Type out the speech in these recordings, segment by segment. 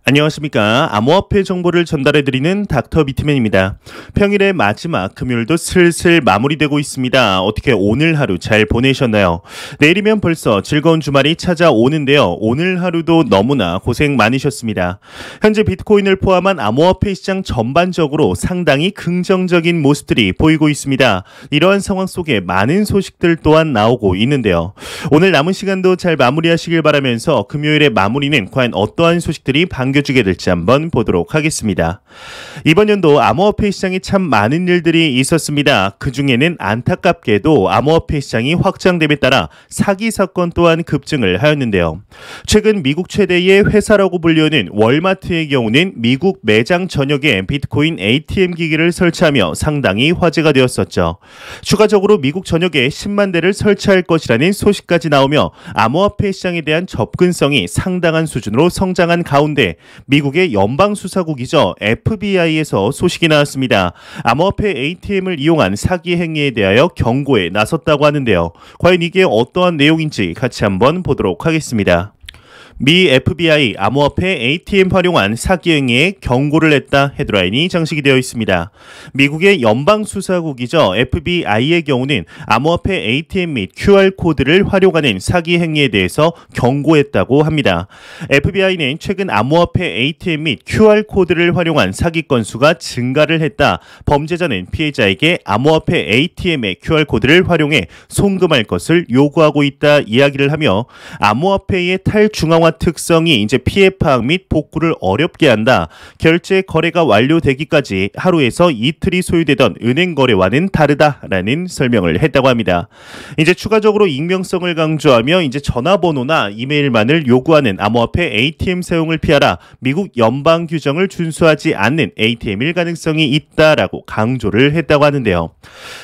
안녕하십니까. 암호화폐 정보를 전달해드리는 닥터 비트맨입니다. 평일의 마지막 금요일도 슬슬 마무리되고 있습니다. 어떻게 오늘 하루 잘 보내셨나요? 내일이면 벌써 즐거운 주말이 찾아오는데요. 오늘 하루도 너무나 고생 많으셨습니다. 현재 비트코인을 포함한 암호화폐 시장 전반적으로 상당히 긍정적인 모습들이 보이고 있습니다. 이러한 상황 속에 많은 소식들 또한 나오고 있는데요. 오늘 남은 시간도 잘 마무리하시길 바라면서 금요일의 마무리는 과연 어떠한 소식들이 반겨주게 될지 한번 보도록 하겠습니다. 이번 연도 암호화폐 시장에 참 많은 일들이 있었습니다. 그 중에는 안타깝게도 암호화폐 시장이 확장됨에 따라 사기 사건 또한 급증을 하였는데요. 최근 미국 최대의 회사라고 불리는 월마트의 경우는 미국 매장 전역에 비트코인 ATM 기기를 설치하며 상당히 화제가 되었었죠. 추가적으로 미국 전역에 10만 대를 설치할 것이라는 소식까지 나오며 암호화폐 시장에 대한 접근성이 상당한 수준으로 성장한 가운데 미국의 연방수사국이죠. FBI에서 소식이 나왔습니다. 암호화폐 ATM을 이용한 사기 행위에 대하여 경고에 나섰다고 하는데요. 과연 이게 어떠한 내용인지 같이 한번 보도록 하겠습니다. 미 FBI 암호화폐 ATM 활용한 사기 행위에 경고를 했다 헤드라인이 장식이 되어 있습니다. 미국의 연방수사국이죠. FBI의 경우는 암호화폐 ATM 및 QR코드를 활용하는 사기 행위에 대해서 경고했다고 합니다. FBI는 최근 암호화폐 ATM 및 QR코드를 활용한 사기 건수가 증가를 했다. 범죄자는 피해자에게 암호화폐 ATM의 QR코드를 활용해 송금할 것을 요구하고 있다 이야기를 하며 암호화폐의 탈중앙화 특성이 이제 피해 파악 및 복구를 어렵게 한다. 결제 거래가 완료되기까지 하루에서 이틀이 소요되던 은행 거래와는 다르다라는 설명을 했다고 합니다. 이제 추가적으로 익명성을 강조하며 이제 전화번호나 이메일만을 요구하는 암호화폐 ATM 사용을 피하라. 미국 연방 규정을 준수하지 않는 ATM일 가능성이 있다라고 강조를 했다고 하는데요.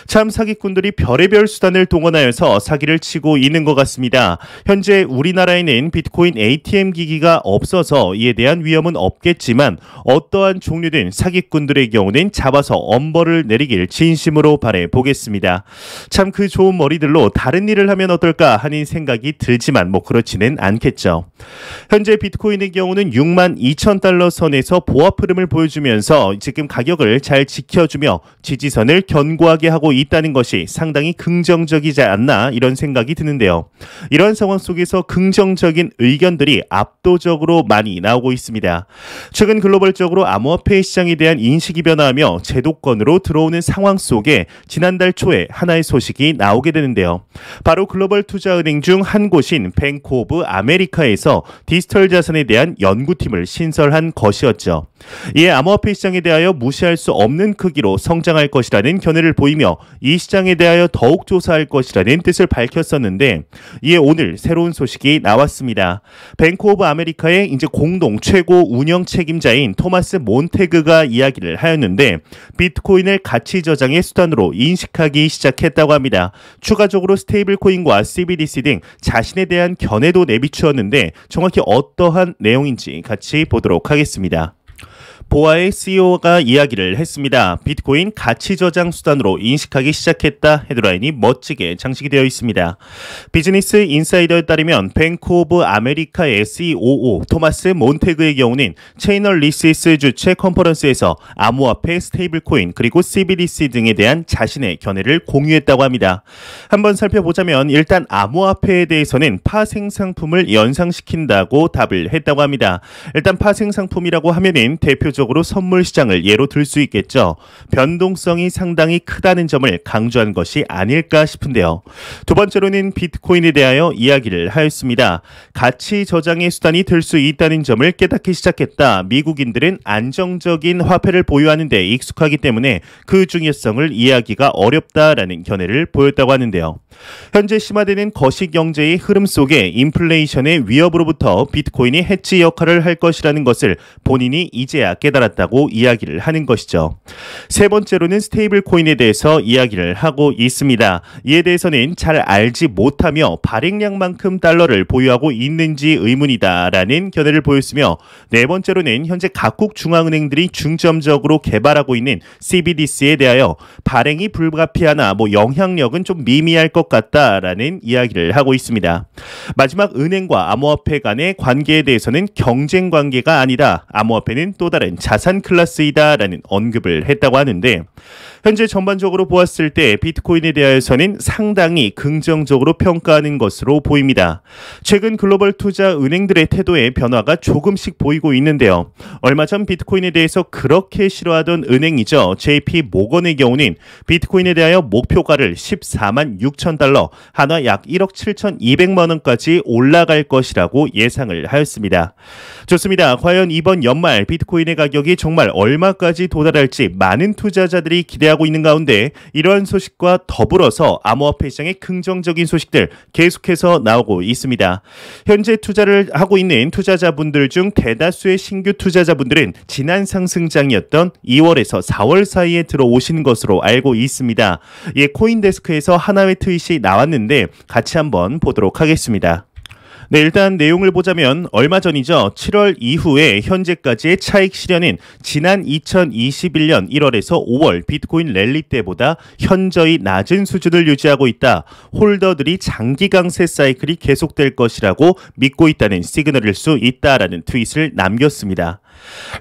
참 사기꾼들이 별의별 수단을 동원하여서 사기를 치고 있는 것 같습니다. 현재 우리나라에는 비트코인 ATM 기기가 없어서 이에 대한 위험은 없겠지만 어떠한 종류든 사기꾼들의 경우는 잡아서 엄벌을 내리길 진심으로 바라보겠습니다. 참 그 좋은 머리들로 다른 일을 하면 어떨까 하는 생각이 들지만 그렇지는 않겠죠. 현재 비트코인의 경우는 62,000달러 선에서 보합 흐름을 보여주면서 지금 가격을 잘 지켜주며 지지선을 견고하게 하고 있다는 것이 상당히 긍정적이지 않나 이런 생각이 드는데요. 이런 상황 속에서 긍정적인 의견들이 압도적으로 많이 나오고 있습니다. 최근 글로벌적으로 암호화폐 시장에 대한 인식이 변화하며 제도권으로 들어오는 상황 속에 지난달 초에 하나의 소식이 나오게 되는데요. 바로 글로벌 투자은행 중 한 곳인 뱅크 오브 아메리카에서 디지털 자산에 대한 연구팀을 신설한 것이었죠. 이에 암호화폐 시장에 대하여 무시할 수 없는 크기로 성장할 것이라는 견해를 보이며 이 시장에 대하여 더욱 조사할 것이라는 뜻을 밝혔었는데 이에 오늘 새로운 소식이 나왔습니다. 뱅크 오브 아메리카의 이제 공동 최고 운영 책임자인 토마스 몬테그가 이야기를 하였는데 비트코인을 가치 저장의 수단으로 인식하기 시작했다고 합니다. 추가적으로 스테이블 코인과 CBDC 등 자신에 대한 견해도 내비추었는데 정확히 어떠한 내용인지 같이 보도록 하겠습니다. 보아의 CEO가 이야기를 했습니다. 비트코인 가치 저장 수단으로 인식하기 시작했다 헤드라인이 멋지게 장식이 되어 있습니다. 비즈니스 인사이더에 따르면 뱅크 오브 아메리카의 COO 토마스 몬테그의 경우는 체이널리시스 주최 컨퍼런스에서 암호화폐, 스테이블코인 그리고 CBDC 등에 대한 자신의 견해를 공유했다고 합니다. 한번 살펴보자면 일단 암호화폐에 대해서는 파생상품을 연상시킨다고 답을 했다고 합니다. 일단 파생상품이라고 하면은 대표적으로 선물 시장을 예로 들 수 있겠죠. 변동성이 상당히 크다는 점을 강조한 것이 아닐까 싶은데요. 두 번째로는 비트코인에 대하여 이야기를 하였습니다. 가치 저장의 수단이 될 수 있다는 점을 깨닫기 시작했다. 미국인들은 안정적인 화폐를 보유하는 데 익숙하기 때문에 그 중요성을 이해하기가 어렵다라는 견해를 보였다고 하는데요. 현재 심화되는 거시경제의 흐름 속에 인플레이션의 위협으로부터 비트코인이 해치 역할을 할 것이라는 것을 본인이 이제야 깨닫게 깨달았다고 이야기를 하는 것이죠. 세 번째로는 스테이블 코인에 대해서 이야기를 하고 있습니다. 이에 대해서는 잘 알지 못하며 발행량만큼 달러를 보유하고 있는지 의문이다라는 견해를 보였으며, 네 번째로는 현재 각국 중앙은행들이 중점적으로 개발하고 있는 CBDC에 대하여 발행이 불가피하나 영향력은 좀 미미할 것 같다라는 이야기를 하고 있습니다. 마지막 은행과 암호화폐 간의 관계에 대해서는 경쟁 관계가 아니다, 암호화폐는 또 다른 자산 클래스이다라는 언급을 했다고 하는데, 현재 전반적으로 보았을 때 비트코인에 대해서는 상당히 긍정적으로 평가하는 것으로 보입니다. 최근 글로벌 투자 은행들의 태도의 변화가 조금씩 보이고 있는데요. 얼마 전 비트코인에 대해서 그렇게 싫어하던 은행이죠. JP 모건의 경우는 비트코인에 대하여 목표가를 14만 6천 달러, 한화 약 1억 7,200만 원까지 올라갈 것이라고 예상을 하였습니다. 좋습니다. 과연 이번 연말 비트코인의 가격이 정말 얼마까지 도달할지 많은 투자자들이 기대하고 있는 가운데, 이러한 소식과 더불어서 암호화폐 시장의 긍정적인 소식들 계속해서 나오고 있습니다. 현재 투자를 하고 있는 투자자분들 중 대다수의 신규 투자자분들은 지난 상승장이었던 2월에서 4월 사이에 들어오신 것으로 알고 있습니다. 예, 코인데스크에서 하나의 트윗이 나왔는데 같이 한번 보도록 하겠습니다. 네, 일단 내용을 보자면 얼마 전이죠. 7월 이후에 현재까지의 차익 실현은 지난 2021년 1월에서 5월 비트코인 랠리 때보다 현저히 낮은 수준을 유지하고 있다. 홀더들이 장기 강세 사이클이 계속될 것이라고 믿고 있다는 시그널일 수 있다라는 트윗을 남겼습니다.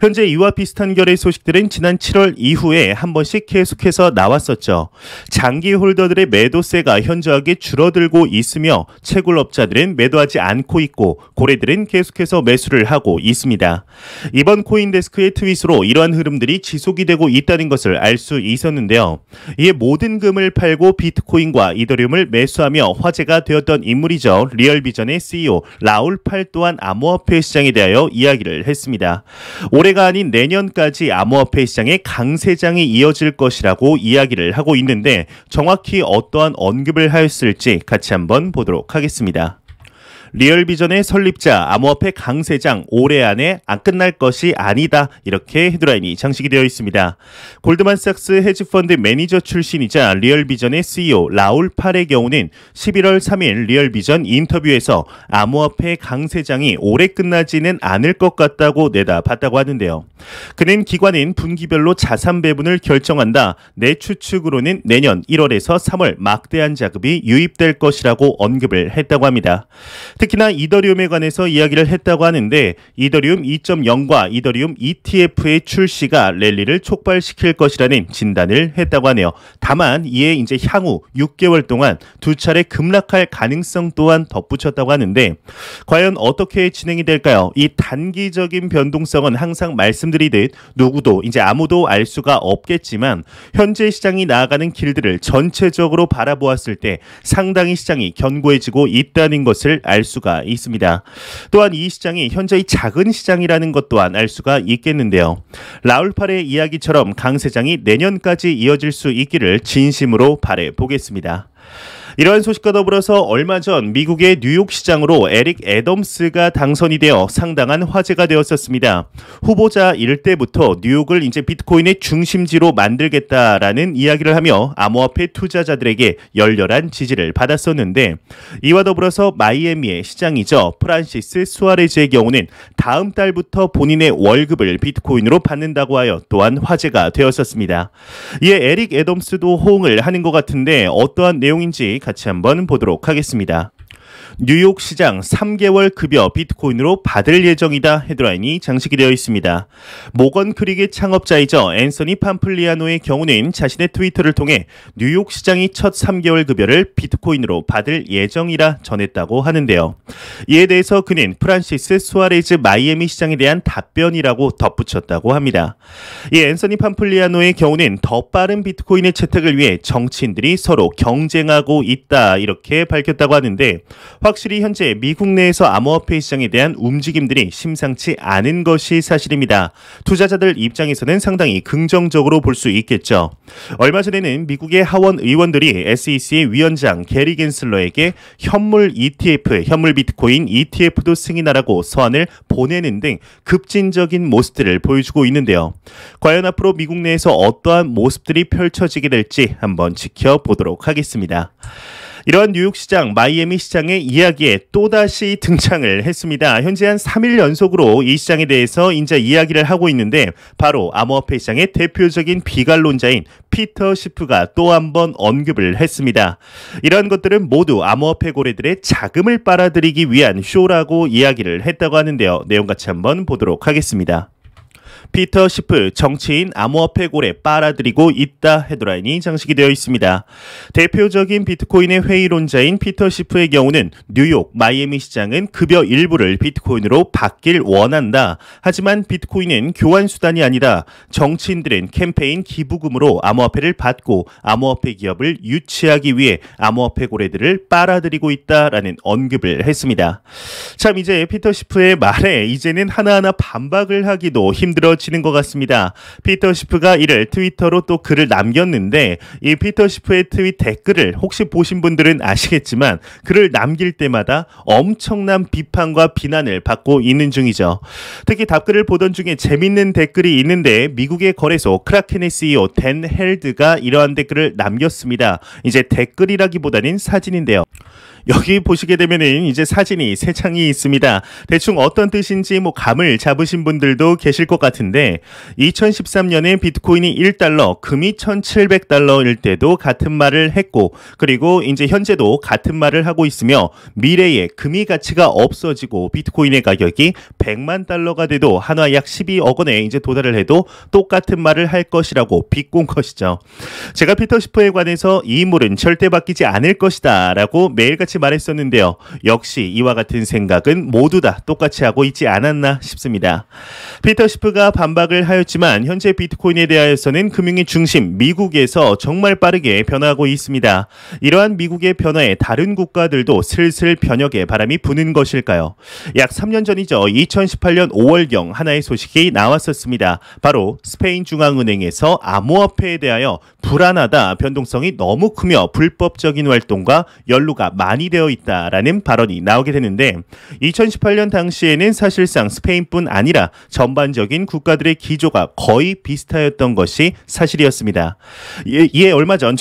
현재 이와 비슷한 결의 소식들은 지난 7월 이후에 한 번씩 계속해서 나왔었죠. 장기 홀더들의 매도세가 현저하게 줄어들고 있으며 채굴업자들은 매도하지 않고 있고 고래들은 계속해서 매수를 하고 있습니다. 이번 코인데스크의 트윗으로 이러한 흐름들이 지속이 되고 있다는 것을 알 수 있었는데요. 이에 모든 금을 팔고 비트코인과 이더리움을 매수하며 화제가 되었던 인물이죠. 리얼비전의 CEO 라울 팔 또한 암호화폐 시장에 대하여 이야기를 했습니다. 올해가 아닌 내년까지 암호화폐 시장의 강세장이 이어질 것이라고 이야기를 하고 있는데, 정확히 어떠한 언급을 하였을지 같이 한번 보도록 하겠습니다. 리얼비전의 설립자, 암호화폐 강세장 올해 안에 안 끝날 것이 아니다, 이렇게 헤드라인이 장식이 되어 있습니다. 골드만삭스 헤지펀드 매니저 출신이자 리얼비전의 CEO 라울 팔의 경우는 11월 3일 리얼비전 인터뷰에서 암호화폐 강세장이 올해 끝나지는 않을 것 같다고 내다봤다고 하는데요. 그는 기관은 분기별로 자산 배분을 결정한다, 내 추측으로는 내년 1월에서 3월 막대한 자금이 유입될 것이라고 언급을 했다고 합니다. 특히나 이더리움에 관해서 이야기를 했다고 하는데, 이더리움 2.0과 이더리움 ETF의 출시가 랠리를 촉발시킬 것이라는 진단을 했다고 하네요. 다만 이에 이제 향후 6개월 동안 두 차례 급락할 가능성 또한 덧붙였다고 하는데, 과연 어떻게 진행이 될까요? 이 단기적인 변동성은 항상 말씀드리듯 누구도 이제 아무도 알 수가 없겠지만, 현재 시장이 나아가는 길들을 전체적으로 바라보았을 때 상당히 시장이 견고해지고 있다는 것을 알 수가 있습니다. 또한 이 시장이 현저히 작은 시장이라는 것 또한 알 수가 있겠는데요. 라울 팔의 이야기처럼 강세장이 내년까지 이어질 수 있기를 진심으로 바라보겠습니다. 이러한 소식과 더불어서 얼마 전 미국의 뉴욕 시장으로 에릭 애덤스가 당선이 되어 상당한 화제가 되었었습니다. 후보자일 때부터 뉴욕을 이제 비트코인의 중심지로 만들겠다라는 이야기를 하며 암호화폐 투자자들에게 열렬한 지지를 받았었는데, 이와 더불어서 마이애미의 시장이죠. 프란시스 수아레즈의 경우는 다음 달부터 본인의 월급을 비트코인으로 받는다고 하여 또한 화제가 되었었습니다. 이에 에릭 애덤스도 호응을 하는 것 같은데 어떠한 내용인지 같이 한번 보도록 하겠습니다. 뉴욕 시장 3개월 급여 비트코인으로 받을 예정이다, 헤드라인이 장식이 되어 있습니다. 모건 크릭의 창업자이죠. 앤서니 팜플리아노의 경우는 자신의 트위터를 통해 뉴욕 시장이 첫 3개월 급여를 비트코인으로 받을 예정이라 전했다고 하는데요. 이에 대해서 그는 프란시스 수아레즈 마이애미 시장에 대한 답변이라고 덧붙였다고 합니다. 이 앤서니 팜플리아노의 경우는 더 빠른 비트코인의 채택을 위해 정치인들이 서로 경쟁하고 있다, 이렇게 밝혔다고 하는데, 확실히 현재 미국 내에서 암호화폐 시장에 대한 움직임들이 심상치 않은 것이 사실입니다. 투자자들 입장에서는 상당히 긍정적으로 볼 수 있겠죠. 얼마 전에는 미국의 하원 의원들이 SEC의 위원장 게리 겐슬러에게 현물 ETF, 현물 비트코인 ETF도 승인하라고 서한을 보내는 등 급진적인 모습들을 보여주고 있는데요. 과연 앞으로 미국 내에서 어떠한 모습들이 펼쳐지게 될지 한번 지켜보도록 하겠습니다. 이러한 뉴욕 시장, 마이애미 시장의 이야기에 또다시 등장을 했습니다. 현재 한 3일 연속으로 이 시장에 대해서 이제 이야기를 하고 있는데 바로 암호화폐 시장의 대표적인 비관론자인 피터 시프가 또 한 번 언급을 했습니다. 이러한 것들은 모두 암호화폐 고래들의 자금을 빨아들이기 위한 쇼라고 이야기를 했다고 하는데요. 내용 같이 한번 보도록 하겠습니다. 피터 시프, 정치인 암호화폐 고래 빨아들이고 있다 헤드라인이 장식이 되어 있습니다. 대표적인 비트코인의 회의론자인 피터 시프의 경우는 뉴욕, 마이애미 시장은 급여 일부를 비트코인으로 받길 원한다. 하지만 비트코인은 교환 수단이 아니다. 정치인들은 캠페인 기부금으로 암호화폐를 받고 암호화폐 기업을 유치하기 위해 암호화폐 고래들을 빨아들이고 있다라는 언급을 했습니다. 참 이제 피터 시프의 말에 이제는 하나하나 반박을 하기도 힘들어지는 것 같습니다. 피터 시프가 이를 트위터로 또 글을 남겼는데 이 피터 시프의 트윗 댓글을 혹시 보신 분들은 아시겠지만 글을 남길 때마다 엄청난 비판과 비난을 받고 있는 중이죠. 특히 답글을 보던 중에 재밌는 댓글이 있는데 미국의 거래소 크라켄의 CEO 댄 헬드가 이러한 댓글을 남겼습니다. 이제 댓글이라기보다는 사진인데요. 여기 보시게 되면은 이제 사진이 세 장이 있습니다. 대충 어떤 뜻인지 감을 잡으신 분들도 계실 것 같은데 2013년에 비트코인이 1달러, 금이 1,700달러일 때도 같은 말을 했고 그리고 이제 현재도 같은 말을 하고 있으며 미래에 금이 가치가 없어지고 비트코인의 가격이 100만 달러가 돼도 한화 약 12억 원에 이제 도달을 해도 똑같은 말을 할 것이라고 비꼰 것이죠. 제가 피터 시프에 관해서 이 인물은 절대 바뀌지 않을 것이다 라고 매일같이 말했었는데요. 역시 이와 같은 생각은 모두 다 똑같이 하고 있지 않았나 싶습니다. 피터 시프가 반박을 하였지만 현재 비트코인에 대하여서는 금융의 중심 미국에서 정말 빠르게 변화하고 있습니다. 이러한 미국의 변화에 다른 국가들도 슬슬 변혁의 바람이 부는 것일까요? 약 3년 전이죠. 2018년 5월경 하나의 소식이 나왔었습니다. 바로 스페인 중앙은행에서 암호화폐에 대하여 불안하다, 변동성이 너무 크며 불법적인 활동과 연루가 많이 되어 있다라는 발언이 나오게 되는데 2018년 당시에는 사실상 스페인뿐 아니라 전반적인 국가들의 기조가 거의 비슷하였던 것이 사실이었습니다. 이에 얼마 전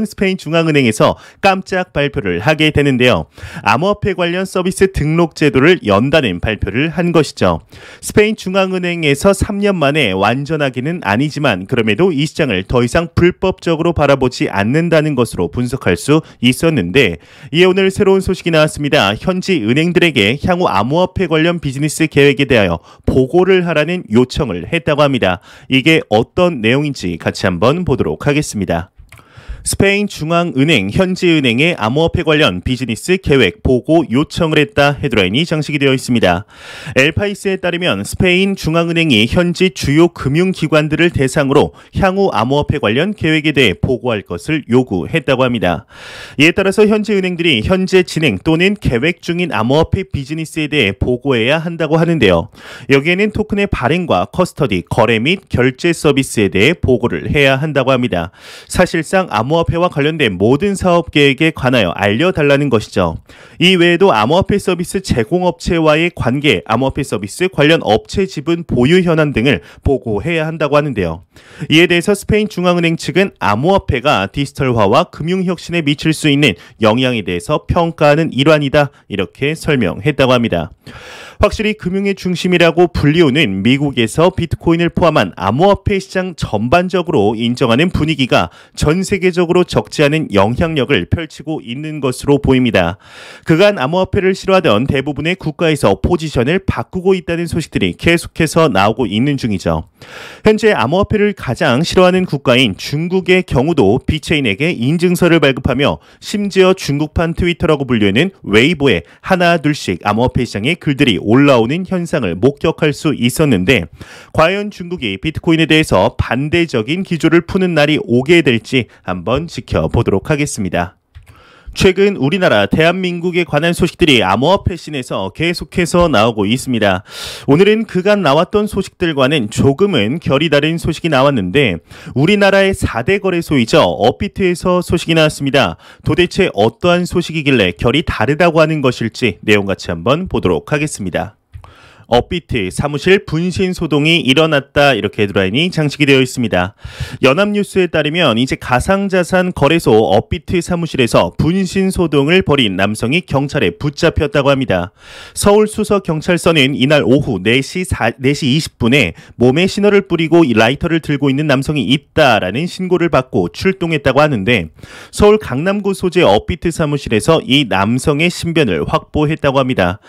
스페인 중앙은행에서 깜짝 발표를 하게 되는데요. 암호화폐 관련 서비스 등록 제도를 연다는 발표를 한 것이죠. 스페인 중앙은행에서 3년 만에 완전하기는 아니지만 그럼에도 이 시장을 더 이상 불법적으로 바라보지 않는다는 것으로 분석할 수 있었는데 이에 오늘 새로운 소식이 나왔습니다. 현지 은행들에게 향후 암호화폐 관련 비즈니스 계획에 대하여 보고를 하라는 요청을 했다고 합니다. 이게 어떤 내용인지 같이 한번 보도록 하겠습니다. 스페인 중앙은행, 현지은행의 암호화폐 관련 비즈니스 계획 보고 요청을 했다 헤드라인이 장식이 되어 있습니다. 엘파이스에 따르면 스페인 중앙은행이 현지 주요 금융기관들을 대상으로 향후 암호화폐 관련 계획에 대해 보고할 것을 요구했다고 합니다. 이에 따라서 현지은행들이 현재 진행 또는 계획 중인 암호화폐 비즈니스에 대해 보고해야 한다고 하는데요. 여기에는 토큰의 발행과 커스터디, 거래 및 결제 서비스에 대해 보고를 해야 한다고 합니다. 사실상 암호화폐와 관련된 모든 사업 계획에 관하여 알려달라는 것이죠. 이 외에도 암호화폐 서비스 제공업체와의 관계, 암호화폐 서비스 관련 업체 지분 보유 현황 등을 보고해야 한다고 하는데요. 이에 대해서 스페인 중앙은행 측은 암호화폐가 디지털화와 금융혁신에 미칠 수 있는 영향에 대해서 평가하는 일환이다 이렇게 설명했다고 합니다. 확실히 금융의 중심이라고 불리우는 미국에서 비트코인을 포함한 암호화폐 시장 전반적으로 인정하는 분위기가 전 세계적으로 적지 않은 영향력을 펼치고 있는 것으로 보입니다. 그간 암호화폐를 싫어하던 대부분의 국가에서 포지션을 바꾸고 있다는 소식들이 계속해서 나오고 있는 중이죠. 현재 암호화폐를 가장 싫어하는 국가인 중국의 경우도 비체인에게 인증서를 발급하며 심지어 중국판 트위터라고 불리는 웨이보에 하나 둘씩 암호화폐 시장의 글들이 올라오는 현상을 목격할 수 있었는데 과연 중국이 비트코인에 대해서 반대적인 기조를 푸는 날이 오게 될지 한번 지켜보도록 하겠습니다. 최근 우리나라 대한민국에 관한 소식들이 암호화폐 씬에서 계속해서 나오고 있습니다. 오늘은 그간 나왔던 소식들과는 조금은 결이 다른 소식이 나왔는데 우리나라의 4대 거래소이죠. 업비트에서 소식이 나왔습니다. 도대체 어떠한 소식이길래 결이 다르다고 하는 것일지 내용 같이 한번 보도록 하겠습니다. 업비트 사무실 분신 소동이 일어났다, 이렇게 헤드라인이 장식이 되어 있습니다. 연합뉴스에 따르면 이제 가상자산 거래소 업비트 사무실에서 분신 소동을 벌인 남성이 경찰에 붙잡혔다고 합니다. 서울수서경찰서는 이날 오후 4시 20분에 몸에 신호를 뿌리고 라이터를 들고 있는 남성이 있다라는 신고를 받고 출동했다고 하는데 서울 강남구 소재 업비트 사무실에서 이 남성의 신변을 확보했다고 합니다.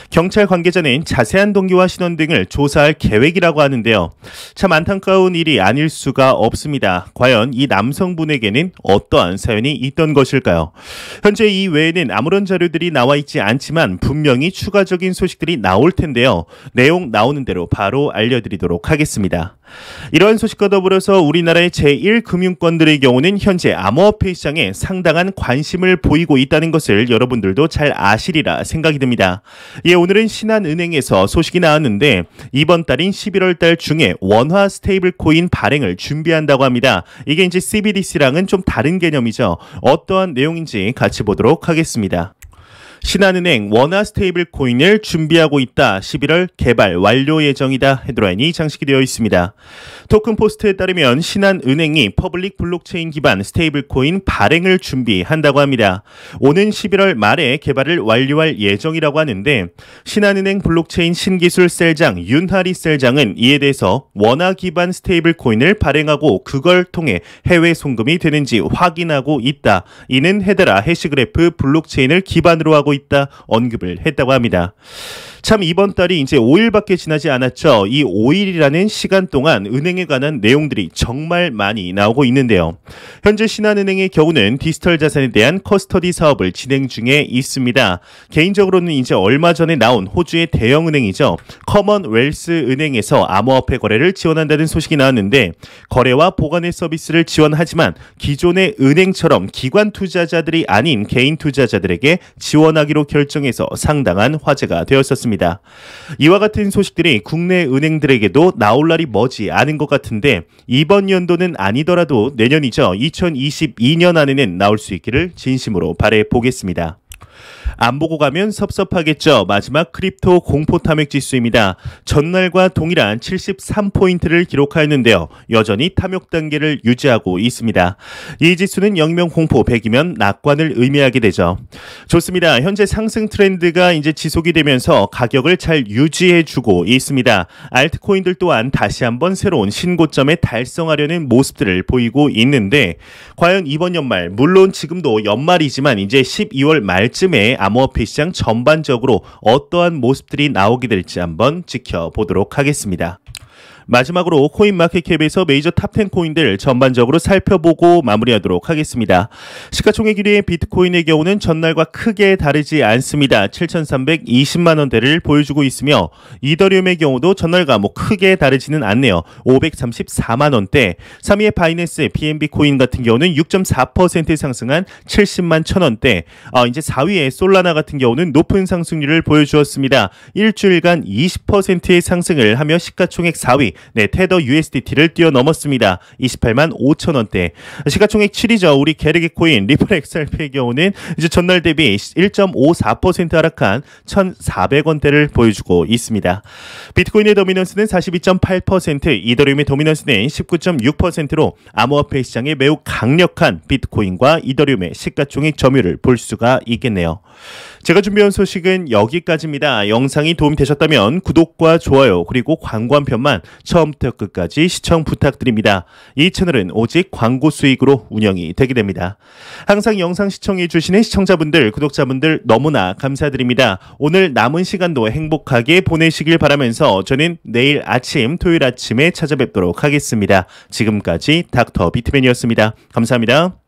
경찰 관계자는 자세한 동기와 신원 등을 조사할 계획이라고 하는데요. 참 안타까운 일이 아닐 수가 없습니다. 과연 이 남성분에게는 어떠한 사연이 있던 것일까요? 현재 이 외에는 아무런 자료들이 나와 있지 않지만 분명히 추가적인 소식들이 나올 텐데요. 내용 나오는 대로 바로 알려드리도록 하겠습니다. 이러한 소식과 더불어서 우리나라의 제1금융권들의 경우는 현재 암호화폐 시장에 상당한 관심을 보이고 있다는 것을 여러분들도 잘 아시리라 생각이 듭니다. 예, 오늘은 신한은행에서 소식이 나왔는데 이번 달인 11월 달 중에 원화 스테이블 코인 발행을 준비한다고 합니다. 이게 이제 CBDC랑은 좀 다른 개념이죠. 어떠한 내용인지 같이 보도록 하겠습니다. 신한은행 원화 스테이블 코인을 준비하고 있다. 11월 개발 완료 예정이다. 헤드라인이 장식이 되어 있습니다. 토큰포스트에 따르면 신한은행이 퍼블릭 블록체인 기반 스테이블 코인 발행을 준비한다고 합니다. 오는 11월 말에 개발을 완료할 예정이라고 하는데 신한은행 블록체인 신기술 셀장 윤하리 셀장은 이에 대해서 원화 기반 스테이블 코인을 발행하고 그걸 통해 해외 송금이 되는지 확인하고 있다. 이는 헤드라 해시그래프 블록체인을 기반으로 하고 있다 언급을 했다고 합니다. 참 이번 달이 이제 5일밖에 지나지 않았죠. 이 5일이라는 시간 동안 은행에 관한 내용들이 정말 많이 나오고 있는데요. 현재 신한은행의 경우는 디지털 자산에 대한 커스터디 사업을 진행 중에 있습니다. 개인적으로는 이제 얼마 전에 나온 호주의 대형은행이죠. 커먼웰스 은행에서 암호화폐 거래를 지원한다는 소식이 나왔는데 거래와 보관의 서비스를 지원하지만 기존의 은행처럼 기관 투자자들이 아닌 개인 투자자들에게 지원하기로 결정해서 상당한 화제가 되었었습니다. 이와 같은 소식들이 국내 은행들에게도 나올 날이 머지 않은 것 같은데 이번 연도는 아니더라도 내년이죠. 2022년 안에는 나올 수 있기를 진심으로 바라보겠습니다. 안 보고 가면 섭섭하겠죠. 마지막 크립토 공포 탐욕 지수입니다. 전날과 동일한 73포인트를 기록하였는데요. 여전히 탐욕 단계를 유지하고 있습니다. 이 지수는 영명 공포 100이면 낙관을 의미하게 되죠. 좋습니다. 현재 상승 트렌드가 이제 지속이 되면서 가격을 잘 유지해주고 있습니다. 알트코인들 또한 다시 한번 새로운 신고점에 달성하려는 모습들을 보이고 있는데 과연 이번 연말, 물론 지금도 연말이지만 이제 12월 말쯤에 암호화폐 시장 전반적으로 어떠한 모습들이 나오게 될지 한번 지켜보도록 하겠습니다. 마지막으로 코인마켓캡에서 메이저 탑10 코인들 전반적으로 살펴보고 마무리하도록 하겠습니다. 시가총액 1위의 비트코인의 경우는 전날과 크게 다르지 않습니다. 7,320만 원대를 보여주고 있으며 이더리움의 경우도 전날과 크게 다르지는 않네요. 534만 원대. 3위의 바이낸스 BNB 코인 같은 경우는 6.4% 상승한 70만 1,000원대. 이제 4위의 솔라나 같은 경우는 높은 상승률을 보여주었습니다. 일주일간 20%의 상승을 하며 시가총액 4위 테더 USDT를 뛰어넘었습니다. 28만 5천 원대. 시가총액 7위죠. 우리 게르게 코인 리플 XRP의 경우는 이제 전날 대비 1.54% 하락한 1,400원대를 보여주고 있습니다. 비트코인의 도미넌스는 42.8%, 이더리움의 도미넌스는 19.6%로 암호화폐 시장에 매우 강력한 비트코인과 이더리움의 시가총액 점유율을 볼 수가 있겠네요. 제가 준비한 소식은 여기까지입니다. 영상이 도움이 되셨다면 구독과 좋아요 그리고 광고 한 편만 처음부터 끝까지 시청 부탁드립니다. 이 채널은 오직 광고 수익으로 운영이 되게 됩니다. 항상 영상 시청해 주시는 시청자분들, 구독자분들 너무나 감사드립니다. 오늘 남은 시간도 행복하게 보내시길 바라면서 저는 내일 아침, 토요일 아침에 찾아뵙도록 하겠습니다. 지금까지 닥터 비트맨이었습니다. 감사합니다.